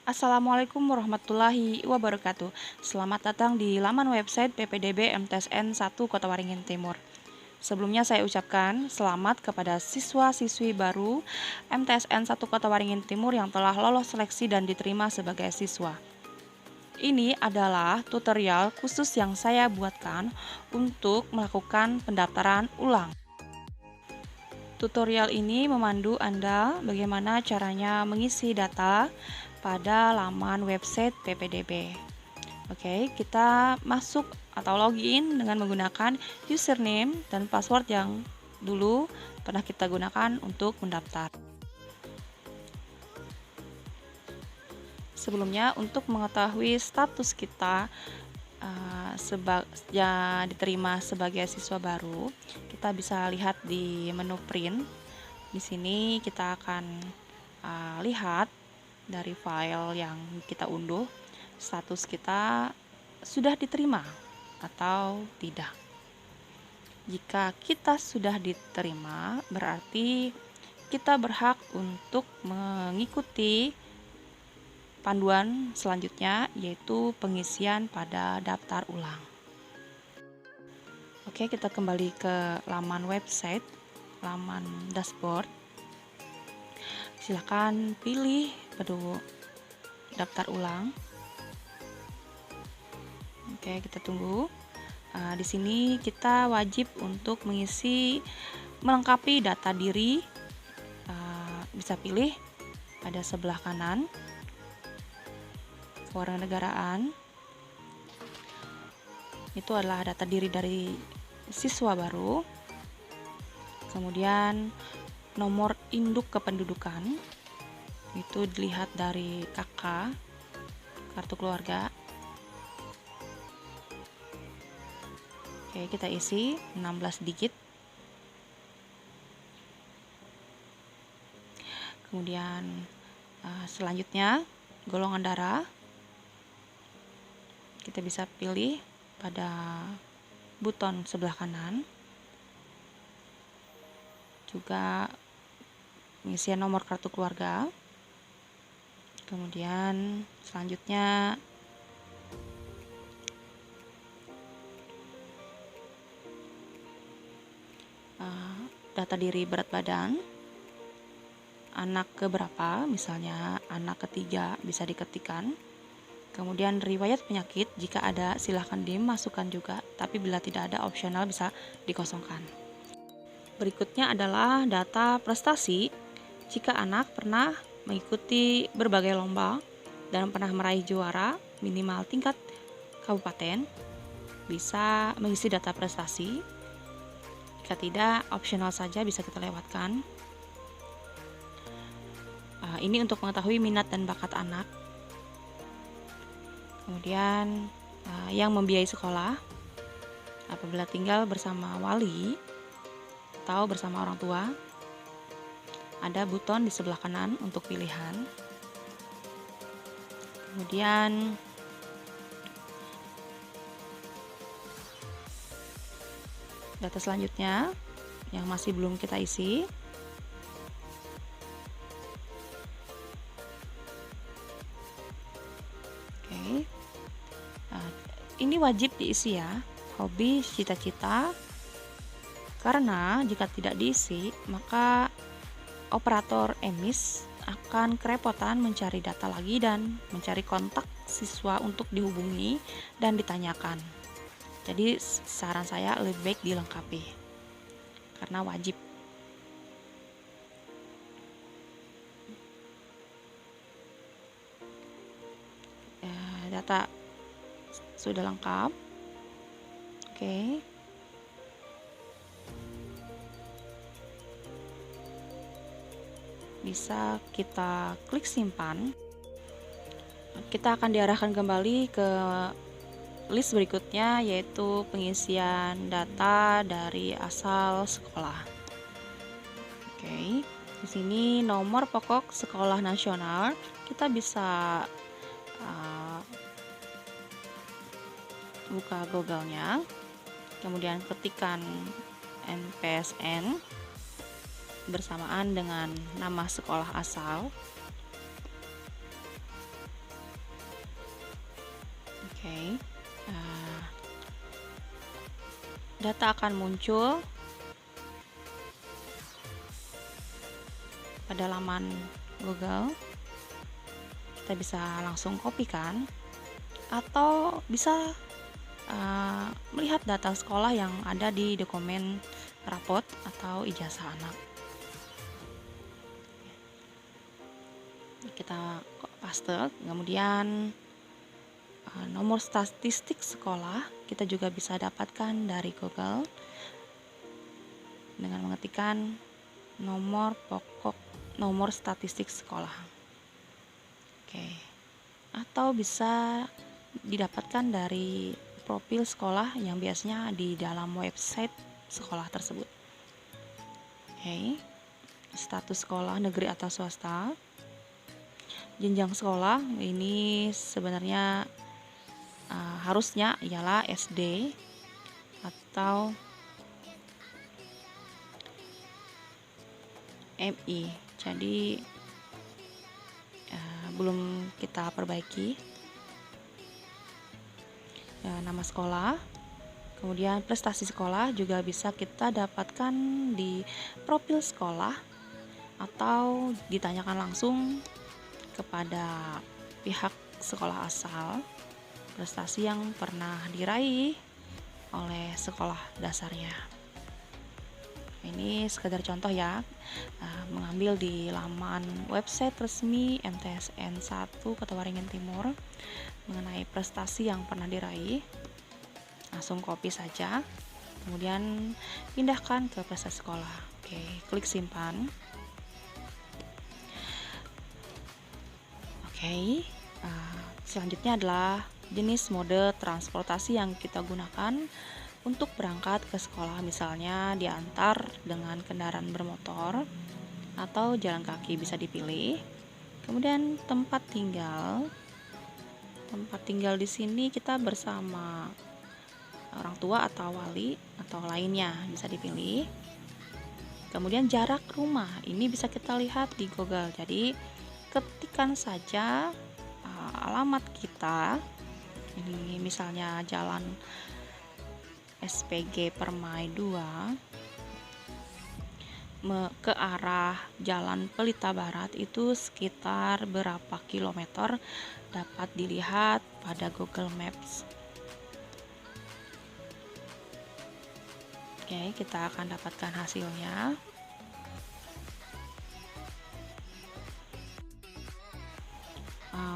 Assalamualaikum warahmatullahi wabarakatuh. Selamat datang di laman website PPDB MTSN 1 Kota Waringin Timur. Sebelumnya saya ucapkan selamat kepada siswa-siswi baru MTSN 1 Kota Waringin Timur yang telah lolos seleksi dan diterima sebagai siswa. Ini adalah tutorial khusus yang saya buatkan untuk melakukan pendaftaran ulang. Tutorial ini memandu Anda bagaimana caranya mengisi data pada laman website PPDB. Oke, kita masuk atau login dengan menggunakan username dan password yang dulu pernah kita gunakan untuk mendaftar. Sebelumnya, untuk mengetahui status kita diterima sebagai siswa baru, kita bisa lihat di menu print. Di sini kita akan lihat dari file yang kita unduh, status kita sudah diterima atau tidak. Jika kita sudah diterima, berarti kita berhak untuk mengikuti panduan selanjutnya, yaitu pengisian pada daftar ulang. Oke, kita kembali ke laman website, laman dashboard. Silakan pilih menu daftar ulang. Oke, kita tunggu. Di sini kita wajib untuk melengkapi data diri. Bisa pilih pada sebelah kanan kewarganegaraan. Itu adalah data diri dari siswa baru. Kemudian nomor induk kependudukan itu dilihat dari KK, kartu keluarga. Oke, kita isi 16 digit. Kemudian selanjutnya golongan darah. Kita bisa pilih pada buton sebelah kanan. Juga pengisian nomor kartu keluarga. Kemudian selanjutnya data diri berat badan, anak keberapa, misalnya anak ketiga bisa diketikkan. Kemudian riwayat penyakit, jika ada silahkan dimasukkan juga, tapi bila tidak ada opsional bisa dikosongkan. Berikutnya adalah data prestasi. Jika anak pernah mengikuti berbagai lomba dan pernah meraih juara minimal tingkat kabupaten, bisa mengisi data prestasi. Jika tidak, opsional saja bisa kita lewatkan. Ini untuk mengetahui minat dan bakat anak. Kemudian yang membiayai sekolah, apabila tinggal bersama wali atau bersama orang tua, ada buton di sebelah kanan untuk pilihan. Kemudian data selanjutnya yang masih belum kita isi. Oke. Ini wajib diisi ya, hobi, cita-cita, karena jika tidak diisi maka operator emis akan kerepotan mencari data lagi dan mencari kontak siswa untuk dihubungi dan ditanyakan. Jadi saran saya lebih baik dilengkapi karena wajib. Data sudah lengkap. Oke. Bisa kita klik simpan. Kita akan diarahkan kembali ke list berikutnya, yaitu pengisian data dari asal sekolah. Oke. Di sini nomor pokok sekolah nasional, kita bisa buka Google-nya, kemudian ketikkan MPSN bersamaan dengan nama sekolah asal. Oke. Nah, data akan muncul pada laman Google. Kita bisa langsung kopikan atau bisa melihat data sekolah yang ada di dokumen rapot atau ijazah anak. Kita paste, kemudian nomor statistik sekolah kita juga bisa dapatkan dari Google dengan mengetikkan nomor statistik sekolah. Oke. Atau bisa didapatkan dari profil sekolah yang biasanya di dalam website sekolah tersebut. Oke. Status sekolah negeri atau swasta. Jenjang sekolah ini sebenarnya harusnya ialah SD atau MI. Jadi belum kita perbaiki. Nama sekolah, kemudian prestasi sekolah juga bisa kita dapatkan di profil sekolah atau ditanyakan langsung kepada pihak sekolah asal prestasi yang pernah diraih oleh sekolah dasarnya. Ini sekedar contoh ya, mengambil di laman website resmi MTSN 1 Kota Waringin Timur mengenai prestasi yang pernah diraih. Langsung copy saja, kemudian pindahkan ke prestasi sekolah. Oke, klik simpan. Oke, selanjutnya adalah jenis mode transportasi yang kita gunakan untuk berangkat ke sekolah, misalnya diantar dengan kendaraan bermotor atau jalan kaki bisa dipilih. Kemudian tempat tinggal di sini kita bersama orang tua atau wali atau lainnya bisa dipilih. Kemudian jarak rumah ini bisa kita lihat di Google. Jadi ketikkan saja alamat kita. Ini misalnya jalan SPG Permai 2 ke arah Jalan Pelita Barat itu sekitar berapa kilometer dapat dilihat pada Google Maps. Oke, kita akan dapatkan hasilnya.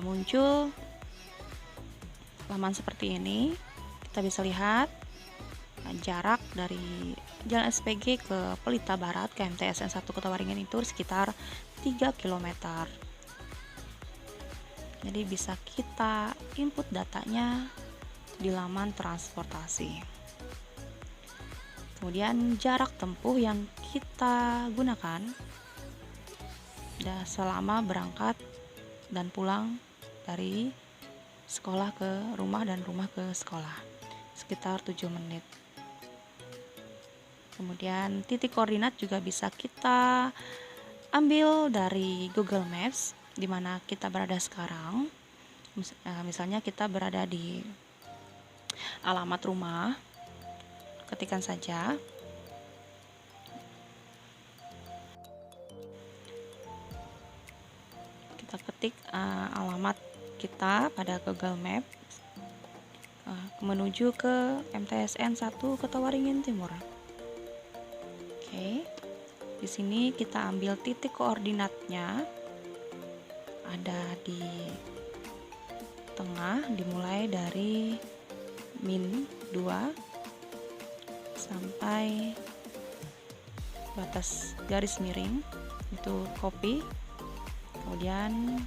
Muncul laman seperti ini. Kita bisa lihat jarak dari Jalan SPG ke Pelita Barat ke MTSN 1 Kota Waringin itu sekitar 3 km. Jadi bisa kita input datanya di laman transportasi. Kemudian jarak tempuh yang kita gunakan selama berangkat dan pulang dari sekolah ke rumah dan rumah ke sekolah sekitar 7 menit. Kemudian titik koordinat juga bisa kita ambil dari Google Maps di mana kita berada sekarang. Misalnya kita berada di alamat rumah, ketikkan saja. Kita ketik alamat kita pada Google Maps menuju ke MTSN 1 Kota Waringin Timur. Oke, di sini kita ambil titik koordinatnya, ada di tengah, dimulai dari -2 sampai batas garis miring, itu copy, kemudian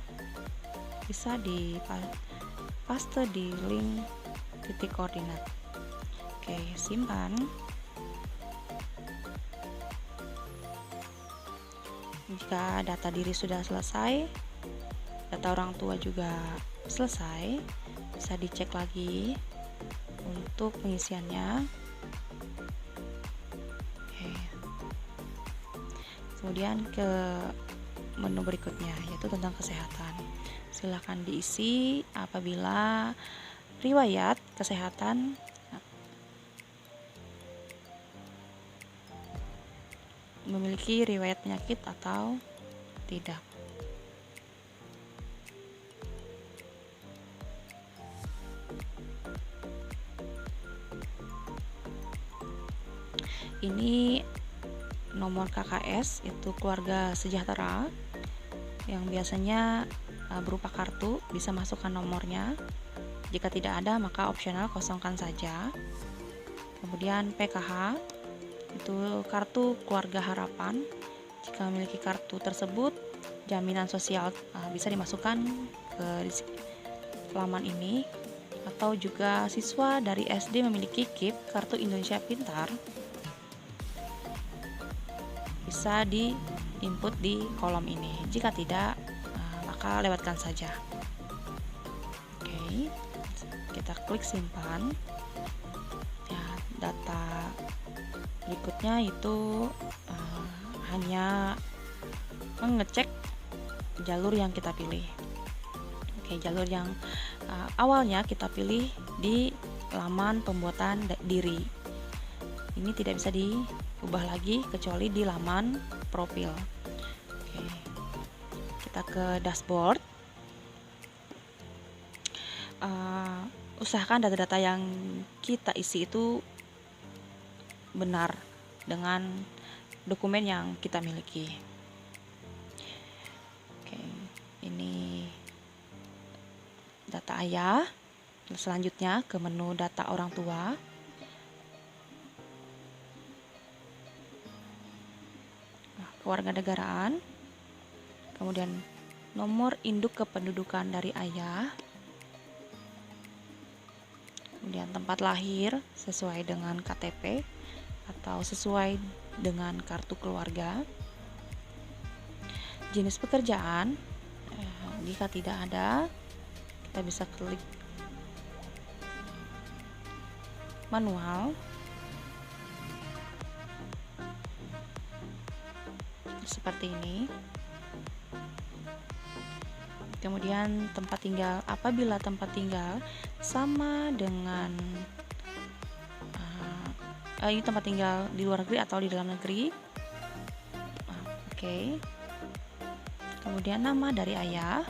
bisa dipaste di link titik koordinat. Oke, simpan. Jika data diri sudah selesai, data orang tua juga selesai, bisa dicek lagi untuk pengisiannya. Oke. Kemudian ke menu berikutnya, yaitu tentang kesehatan. Silakan diisi apabila riwayat kesehatan, memiliki riwayat penyakit atau tidak. Ini nomor KKS, itu keluarga sejahtera, yang biasanya berupa kartu, bisa masukkan nomornya. Jika tidak ada maka opsional kosongkan saja. Kemudian PKH, itu kartu keluarga harapan. Jika memiliki kartu tersebut, jaminan sosial bisa dimasukkan ke laman ini. Atau juga siswa dari SD memiliki KIP, kartu Indonesia Pintar, bisa di input di kolom ini. Jika tidak, maka lewatkan saja. Oke, kita klik simpan. Ya, data berikutnya itu hanya mengecek jalur yang kita pilih. Oke, jalur yang awalnya kita pilih di laman pembuatan diri. Ini tidak bisa diubah lagi kecuali di laman profil. Oke, kita ke dashboard. Usahakan data-data yang kita isi itu benar dengan dokumen yang kita miliki. Oke, ini data ayah. Selanjutnya ke menu data orang tua. Kewarganegaraan, kemudian nomor induk kependudukan dari ayah, kemudian tempat lahir sesuai dengan KTP atau sesuai dengan kartu keluarga, jenis pekerjaan, jika tidak ada kita bisa klik manual. Seperti ini. Kemudian tempat tinggal, apabila tempat tinggal sama dengan ini tempat tinggal di luar negeri atau di dalam negeri. Oke. Kemudian nama dari ayah.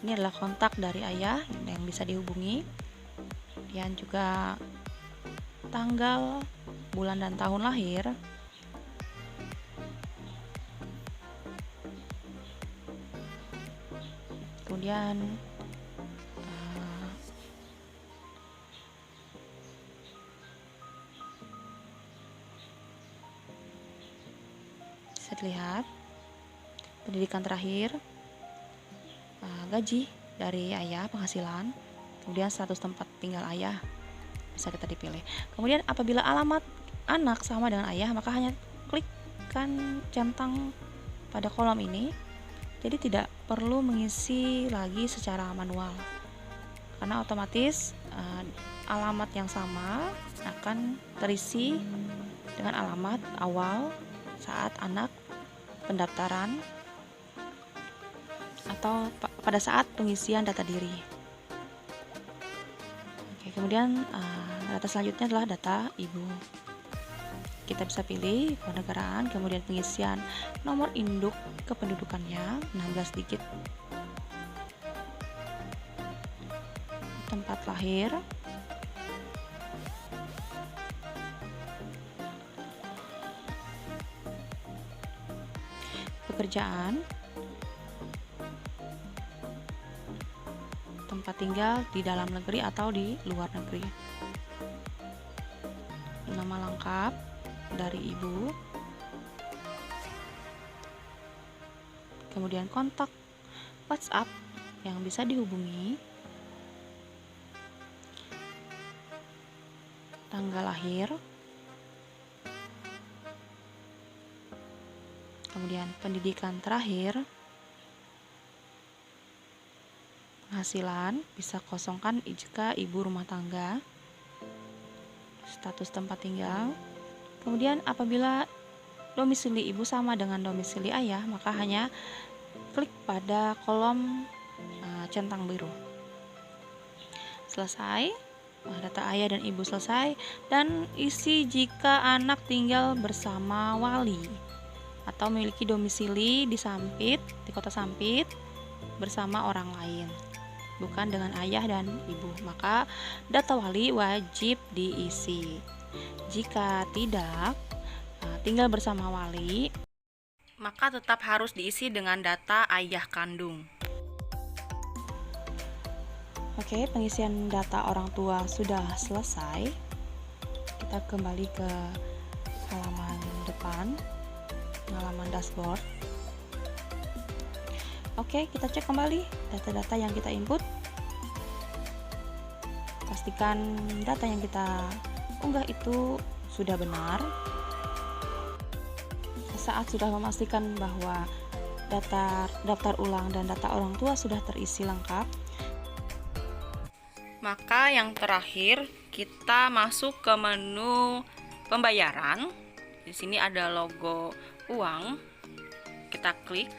Ini adalah kontak dari ayah yang bisa dihubungi. Kemudian juga tanggal, bulan dan tahun lahir. Kemudian bisa dilihat pendidikan terakhir, gaji dari ayah, penghasilan, kemudian status tempat tinggal ayah bisa kita dipilih. Kemudian apabila alamat anak sama dengan ayah, maka hanya klikkan centang pada kolom ini. Jadi tidak perlu mengisi lagi secara manual, karena otomatis alamat yang sama akan terisi dengan alamat awal saat anak pendaftaran atau pada saat pengisian data diri. Oke, kemudian data selanjutnya adalah data ibu. Kita bisa pilih kewarganegaraan, kemudian pengisian nomor induk kependudukannya 16 digit, tempat lahir, pekerjaan, tempat tinggal di dalam negeri atau di luar negeri, nama lengkap dari ibu, kemudian kontak WhatsApp yang bisa dihubungi, tanggal lahir, kemudian pendidikan terakhir, penghasilan bisa kosongkan jika ibu rumah tangga, status tempat tinggal, Kemudian apabila domisili ibu sama dengan domisili ayah, maka hanya klik pada kolom centang biru. Selesai, data ayah dan ibu selesai, dan isi jika anak tinggal bersama wali atau memiliki domisili di kota Sampit bersama orang lain, bukan dengan ayah dan ibu, maka data wali wajib diisi. Jika tidak tinggal bersama wali, maka tetap harus diisi dengan data ayah kandung. Oke, pengisian data orang tua sudah selesai. Kita kembali ke halaman depan, halaman dashboard. Oke, kita cek kembali data-data yang kita input. Pastikan data yang kita unggah itu sudah benar. Saat sudah memastikan bahwa daftar ulang dan data orang tua sudah terisi lengkap, maka yang terakhir kita masuk ke menu pembayaran. Di sini ada logo uang. Kita klik.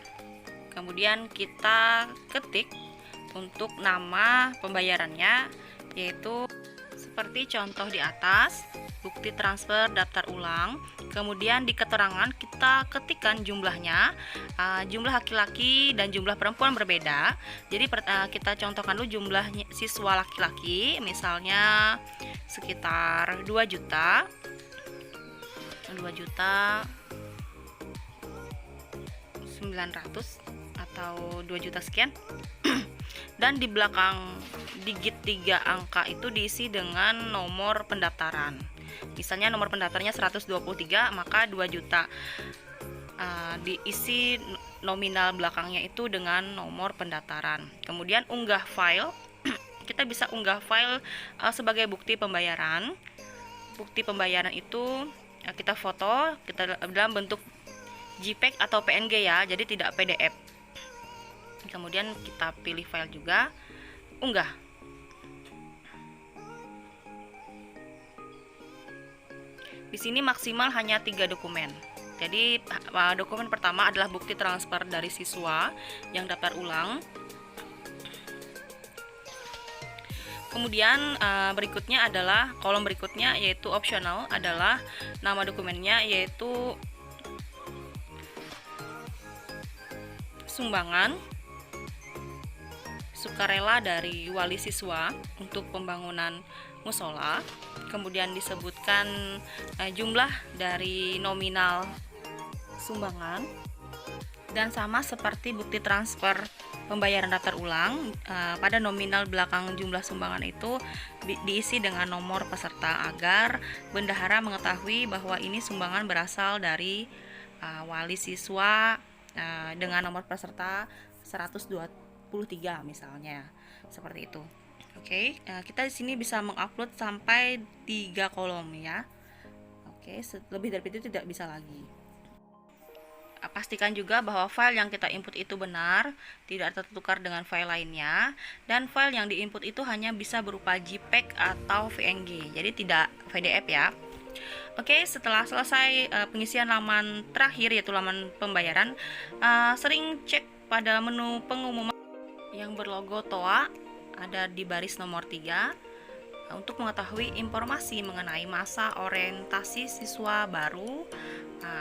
Kemudian kita ketik untuk nama pembayarannya, yaitu seperti contoh di atas, bukti transfer daftar ulang. Kemudian di keterangan kita ketikkan jumlahnya, jumlah laki-laki dan jumlah perempuan berbeda. Jadi kita contohkan dulu jumlah siswa laki-laki, misalnya sekitar 2 juta $2.900.000 atau 2 juta sekian. Dan di belakang digit 3 angka itu diisi dengan nomor pendaftaran. Misalnya nomor pendaftarnya 123, maka 2 juta. Diisi nominal belakangnya itu dengan nomor pendaftaran. Kemudian unggah file. Kita bisa unggah file sebagai bukti pembayaran. Bukti pembayaran itu kita foto, kita dalam bentuk JPEG atau PNG ya, jadi tidak PDF. Kemudian kita pilih file juga, unggah. Di sini maksimal hanya 3 dokumen. Jadi dokumen pertama adalah bukti transfer dari siswa yang daftar ulang. Kemudian berikutnya adalah kolom berikutnya, yaitu opsional, adalah nama dokumennya, yaitu sumbangan sukarela dari wali siswa untuk pembangunan musola. Kemudian disebutkan jumlah dari nominal sumbangan, dan sama seperti bukti transfer pembayaran daftar ulang, pada nominal belakang jumlah sumbangan itu diisi dengan nomor peserta agar bendahara mengetahui bahwa ini sumbangan berasal dari wali siswa dengan nomor peserta 123 misalnya, seperti itu. Oke, kita di sini bisa mengupload sampai 3 kolom ya. Oke, lebih dari itu tidak bisa lagi. Pastikan juga bahwa file yang kita input itu benar, tidak tertukar dengan file lainnya, dan file yang diinput itu hanya bisa berupa JPEG atau PNG, jadi tidak PDF ya. Oke, setelah selesai pengisian laman terakhir, yaitu laman pembayaran, sering cek pada menu pengumuman yang berlogo TOA, ada di baris nomor 3, untuk mengetahui informasi mengenai masa orientasi siswa baru,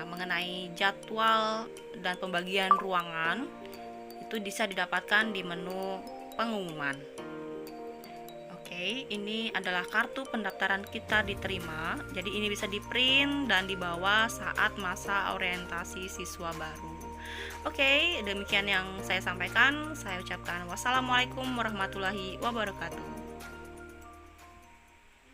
mengenai jadwal dan pembagian ruangan, itu bisa didapatkan di menu pengumuman. Oke, ini adalah kartu pendaftaran kita diterima. Jadi ini bisa di-print dan dibawa saat masa orientasi siswa baru. Oke, demikian yang saya sampaikan. Saya ucapkan wassalamualaikum warahmatullahi wabarakatuh.